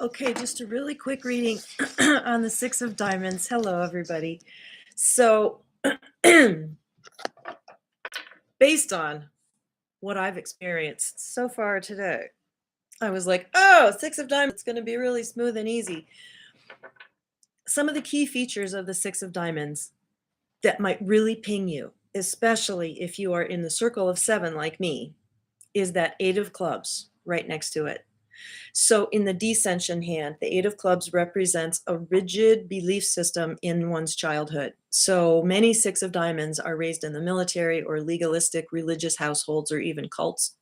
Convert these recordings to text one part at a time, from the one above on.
Okay, just a really quick reading on the Six of Diamonds. Hello, everybody. So, based on what I've experienced so far today, I was like, oh, Six of Diamonds, it's going to be really smooth and easy. Some of the key features of the Six of Diamonds that might really ping you, especially if you are in the circle of seven like me, is that Eight of Clubs right next to it. So in the descension hand, the Eight of Clubs represents a rigid belief system in one's childhood. So many Six of Diamonds are raised in the military or legalistic religious households or even cults.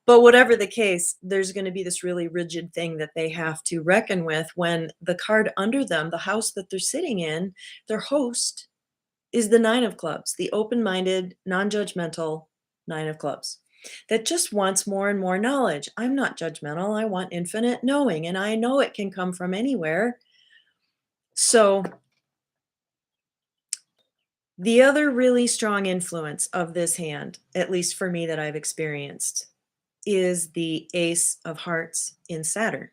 But whatever the case, there's going to be this really rigid thing that they have to reckon with when the card under them, the house that they're sitting in, their host is the Nine of Clubs, the open-minded, non-judgmental Nine of Clubs that just wants more and more knowledge. I'm not judgmental. I want infinite knowing, and I know it can come from anywhere. So the other really strong influence of this hand, at least for me that I've experienced, is the Ace of Hearts in Saturn.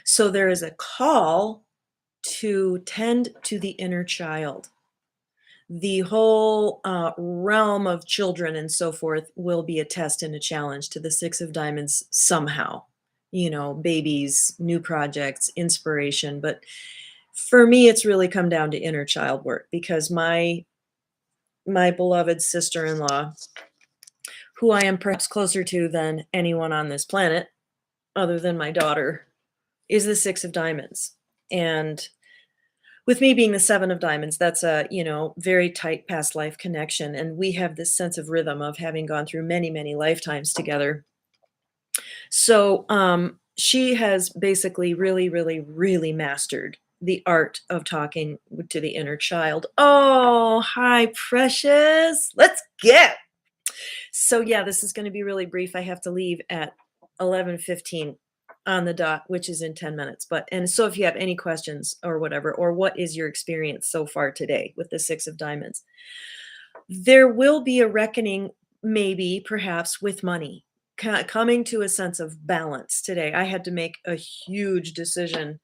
So there is a call to tend to the inner child. The whole realm of children and so forth will be a test and a challenge to the Six of Diamonds somehow. You know, babies, new projects, inspiration. But for me, it's really come down to inner child work because my beloved sister-in-law, who I am perhaps closer to than anyone on this planet, other than my daughter, is the Six of Diamonds. And with me being the Seven of Diamonds, that's a, very tight past life connection. And we have this sense of rhythm of having gone through many, many lifetimes together. So she has basically really, really, really mastered the art of talking to the inner child. Oh, hi, precious. Let's get. So yeah, this is going to be really brief. I have to leave at 11:15 on the dot, which is in 10 minutes. And so if you have any questions or whatever, or what is your experience so far today with the Six of Diamonds, there will be a reckoning, maybe, perhaps, with money, coming to a sense of balance today. I had to make a huge decision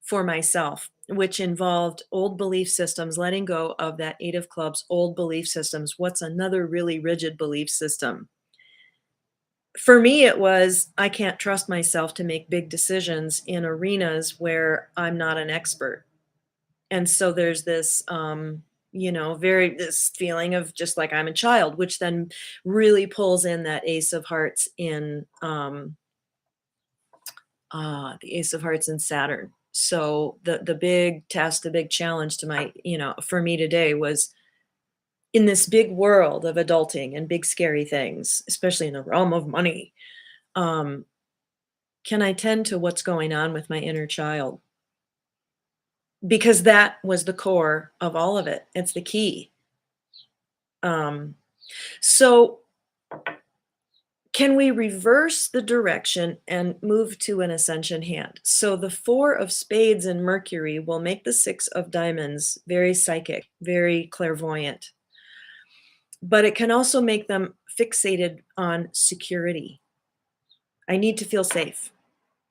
for myself, which involved old belief systems, letting go of that Eight of Clubs, old belief systems. What's another really rigid belief system? For me, it was I can't trust myself to make big decisions in arenas where I'm not an expert. And so there's this, this feeling of just like I'm a child, which then really pulls in that Ace of Hearts in the Ace of Hearts in Saturn. So the big test, the big challenge to my, for me today was in this big world of adulting and big scary things, especially in the realm of money. Um, can I tend to what's going on with my inner child? Because that was the core of all of it. It's the key. Um, so can we reverse the direction and move to an ascension hand? So the Four of Spades and Mercury will make the Six of Diamonds very psychic, very clairvoyant. But it can also make them fixated on security. I need to feel safe.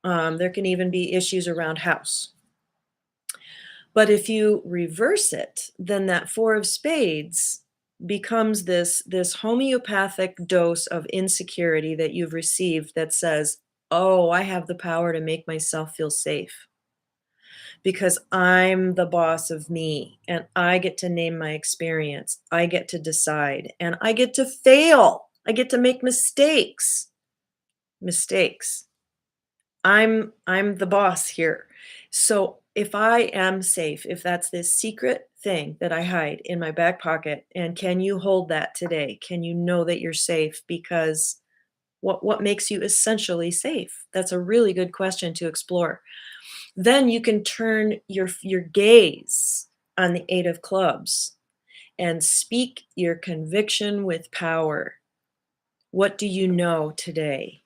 There can even be issues around house. But if you reverse it, then that Four of Spades becomes this homeopathic dose of insecurity that you've received that says, oh, I have the power to make myself feel safe because I'm the boss of me and I get to name my experience. I get to decide and I get to fail. I get to make mistakes. Mistakes. I'm the boss here. So if I am safe, if that's this secret thing that I hide in my back pocket, and can you hold that today? Can you know that you're safe? Because what makes you essentially safe? That's a really good question to explore. Then you can turn your gaze on the Eight of Clubs and speak your conviction with power. What do you know today?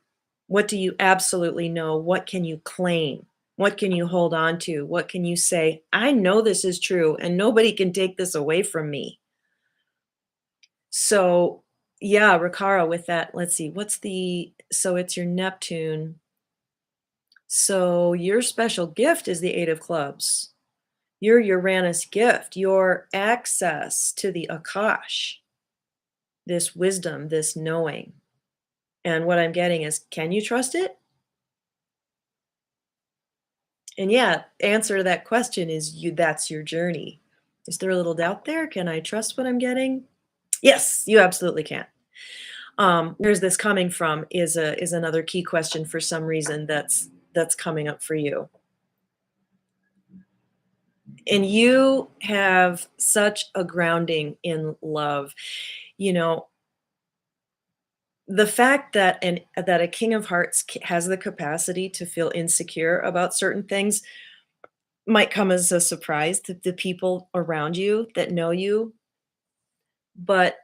What do you absolutely know? What can you claim? What can you hold on to? What can you say? I know this is true and nobody can take this away from me. So, yeah, Recaro with that. Let's see. So it's your Neptune. So your special gift is the 8 of clubs. Your Uranus gift, your access to the Akash, this wisdom, this knowing. And what I'm getting is, can you trust it? And yeah, answer to that question is that's your journey. Is there a little doubt there? Can I trust what I'm getting? Yes, you absolutely can. Where's this coming from is another key question for some reason that's coming up for you. And you have such a grounding in love. You know, the fact that a king of hearts has the capacity to feel insecure about certain things might come as a surprise to the people around you that know you, but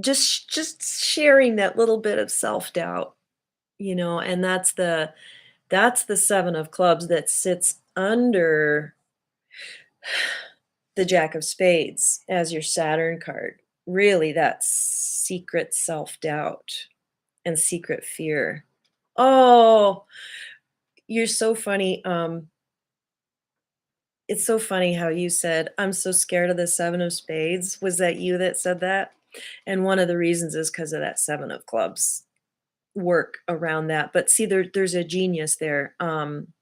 just sharing that little bit of self-doubt, and that's the 7 of clubs that sits under the Jack of Spades as your Saturn card. Really, that's secret self-doubt and secret fear. Oh, you're so funny. It's so funny how you said, "I'm so scared of the 7 of spades." Was that you that said that? And one of the reasons is because of that 7 of clubs work around that. But see, there's a genius there.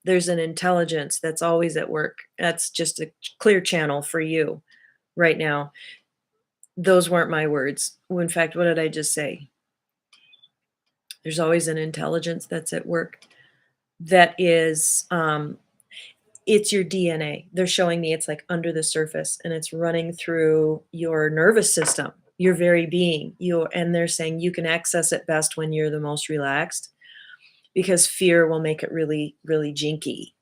There's an intelligence that's always at work. That's just a clear channel for you right now. Those weren't my words. In fact, what did I just say? There's always an intelligence that's at work that is, it's your DNA. They're showing me it's like under the surface and it's running through your nervous system, your very being. And they're saying you can access it best when you're the most relaxed because fear will make it really, really jinky.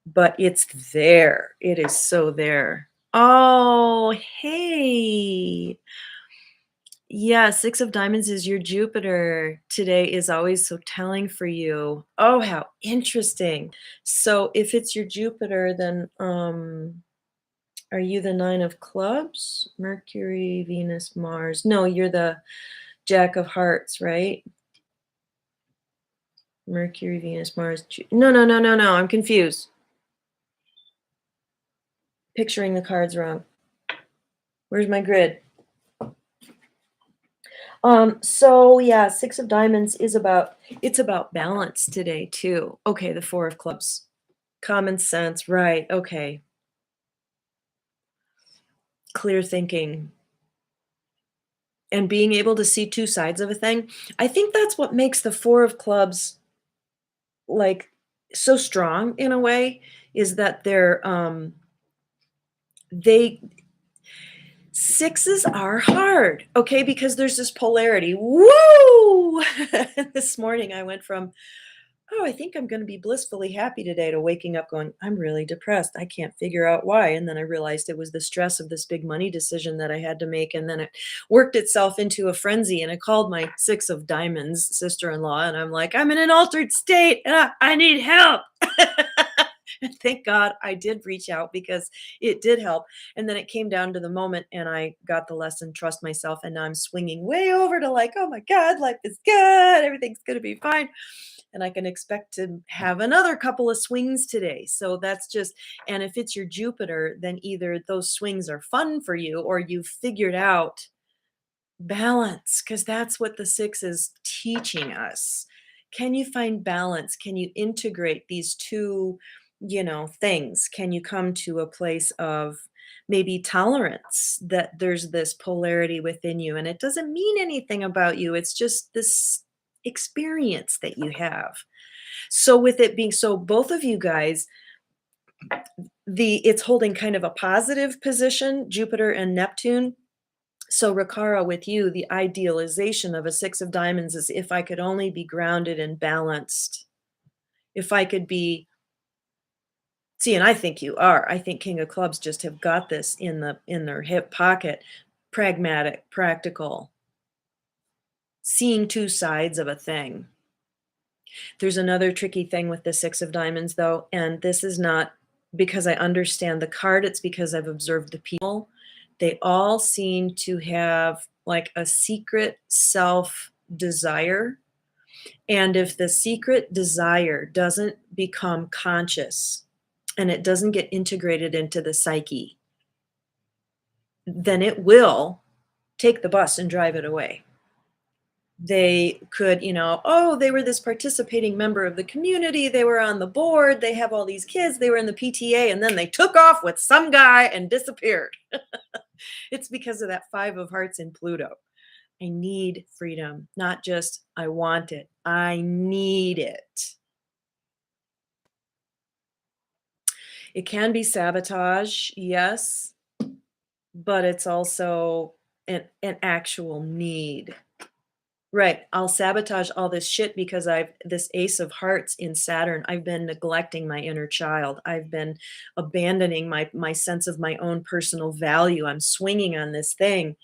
But it's there. It is so there. Oh, hey. Yeah, 6 of diamonds is your Jupiter. Today is always so telling for you. Oh, how interesting. So if it's your Jupiter, then are you the 9 of clubs? Mercury, Venus, Mars. No, you're the Jack of hearts, right? Mercury, Venus, Mars. No, no, no, no, no. I'm confused. Picturing the cards wrong. Where's my grid? So yeah, 6 of diamonds is about balance today too. Okay, the 4 of clubs. Common sense, right, okay. Clear thinking and being able to see 2 sides of a thing. I think that's what makes the 4 of clubs, like, so strong in a way, is that they sixes are hard, okay, because there's this polarity. Woo! This morning I went from, "Oh, I think I'm gonna be blissfully happy today," to waking up going, "I'm really depressed. I can't figure out why." And then I realized it was the stress of this big money decision that I had to make. And then it worked itself into a frenzy. And I called my 6 of diamonds sister-in-law and I'm like, "I'm in an altered state. I need help." And thank God I did reach out because it did help. And then it came down to the moment and I got the lesson, trust myself. And now I'm swinging way over to like, oh my God, life is good. Everything's going to be fine. And I can expect to have another couple of swings today. So that's just, and if it's your Jupiter, then either those swings are fun for you or you've figured out balance, because that's what the 6 is teaching us. Can you find balance? Can you integrate these two, things? Can you come to a place of maybe tolerance that there's this polarity within you and it doesn't mean anything about you? It's just this experience that you have. So with it being so both of you guys, the it's holding kind of a positive position, Jupiter and Neptune. So Recaro, with you, the idealization of a 6 of diamonds is if I could only be grounded and balanced. If I could be see, and I think you are. I think King of Clubs just have got this in their hip pocket. Pragmatic, practical, seeing 2 sides of a thing. There's another tricky thing with the 6 of diamonds though, and this is not because I understand the card, it's because I've observed the people. They all seem to have like a secret self desire And if the secret desire doesn't become conscious and it doesn't get integrated into the psyche, then it will take the bus and drive it away. They could, oh, they were this participating member of the community. They were on the board. They have all these kids. They were in the PTA, and then they took off with some guy and disappeared. It's because of that 5 of Hearts in Pluto. I need freedom, not just I want it. I need it. It can be sabotage, yes, but it's also an actual need. Right. I'll sabotage all this shit because I've this Ace of Hearts in Saturn. I've been neglecting my inner child. I've been abandoning my sense of my own personal value. I'm swinging on this thing.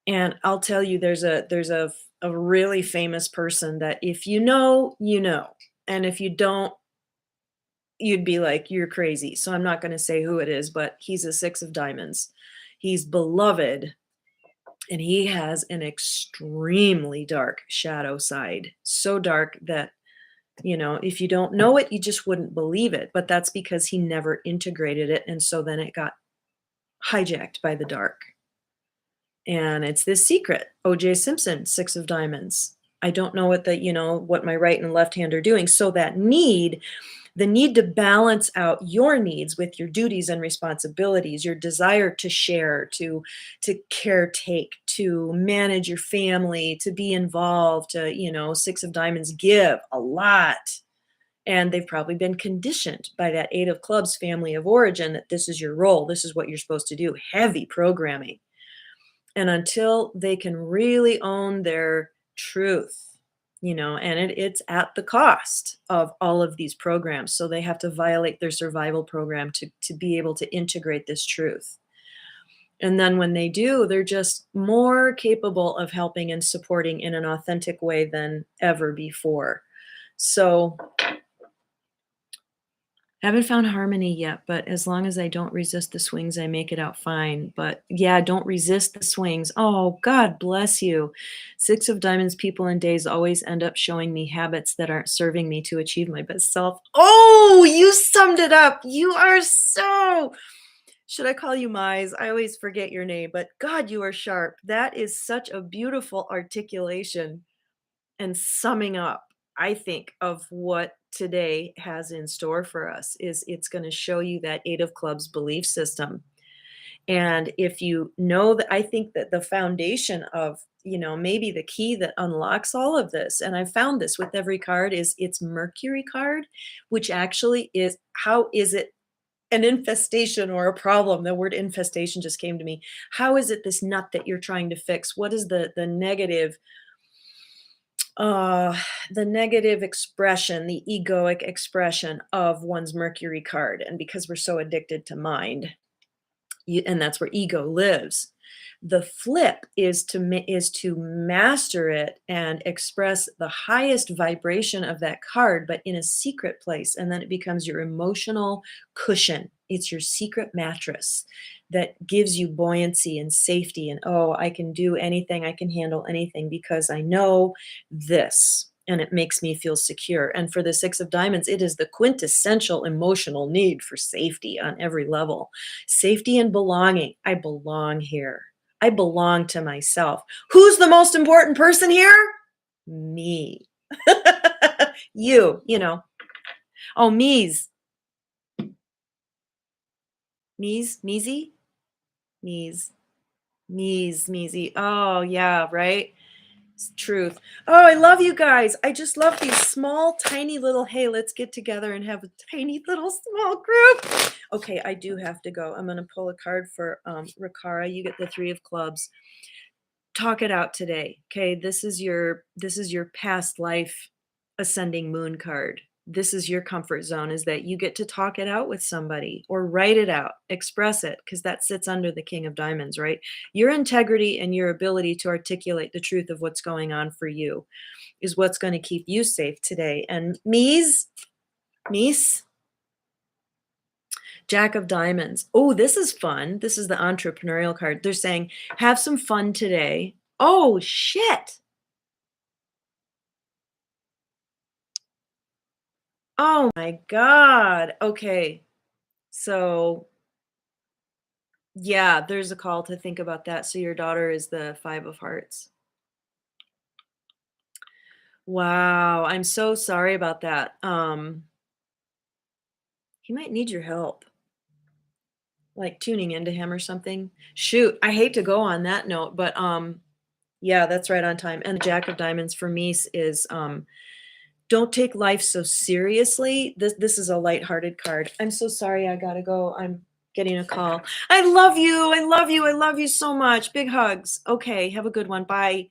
And I'll tell you there's a really famous person that if you know, you know. And if you don't, you'd be like you're crazy. So I'm not going to say who it is, but he's a 6 of Diamonds. He's beloved. And he has an extremely dark shadow side. So dark that, if you don't know it, you just wouldn't believe it. But that's because he never integrated it. And so then it got hijacked by the dark. And it's this secret. OJ Simpson, 6 of Diamonds. I don't know what my right and left hand are doing. So that the need to balance out your needs with your duties and responsibilities, your desire to share, to caretake, to manage your family, to be involved, to, 6 of Diamonds give a lot. And they've probably been conditioned by that 8 of Clubs family of origin that this is your role, this is what you're supposed to do. Heavy programming. And until they can really own their truth, and it's at the cost of all of these programs. So they have to violate their survival program to be able to integrate this truth. And then when they do, they're just more capable of helping and supporting in an authentic way than ever before. So haven't found harmony yet, but as long as I don't resist the swings, I make it out fine. But yeah, don't resist the swings. Oh, God bless you. 6 of Diamonds people and days always end up showing me habits that aren't serving me to achieve my best self. Oh, you summed it up. You are so. Should I call you Mize? I always forget your name, but God, you are sharp. That is such a beautiful articulation and summing up, I think, of what today has in store for us is it's going to show you that 8 of Clubs belief system. And if you know that, I think that the foundation of, maybe the key that unlocks all of this, and I found this with every card, is it's Mercury card, which actually is how is it an infestation or a problem? The word infestation just came to me. How is it this nut that you're trying to fix? What is the negative uh the negative expression, the egoic expression of one's Mercury card? And because we're so addicted to mind, and that's where ego lives, the flip is to master it and express the highest vibration of that card, but in a secret place, and then it becomes your emotional cushion. It's your secret mattress that gives you buoyancy and safety, and oh, I can do anything, I can handle anything because I know this, and it makes me feel secure. And for the 6 of Diamonds, it is the quintessential emotional need for safety on every level. Safety and belonging. I belong here. I belong to myself. Who's the most important person here? Me. You. Oh, me's. Me's, measy? Me's, measy. Oh, yeah, right? It's truth. Oh, I love you guys. I just love these small, tiny little, hey, let's get together and have a tiny little small group. Okay, I do have to go. I'm going to pull a card for Recaro. You get the 3 of Clubs. Talk it out today. Okay, this is your past life ascending moon card. This is your comfort zone, is that you get to talk it out with somebody or write it out, express it, because that sits under the King of Diamonds, right? Your integrity and your ability to articulate the truth of what's going on for you is what's going to keep you safe today. And Mies, Jack of Diamonds. Oh, this is fun. This is the entrepreneurial card. They're saying, have some fun today. Oh, shit. Oh my god. Okay. So, yeah, there's a call to think about that. So your daughter is the 5 of hearts. Wow, I'm so sorry about that. He might need your help, like tuning into him or something. Shoot, I hate to go on that note, but yeah, that's right on time. And the Jack of Diamonds for me is don't take life so seriously. This is a lighthearted card. I'm so sorry I gotta go. I'm getting a call. I love you. I love you. I love you so much. Big hugs. Okay, have a good one. Bye.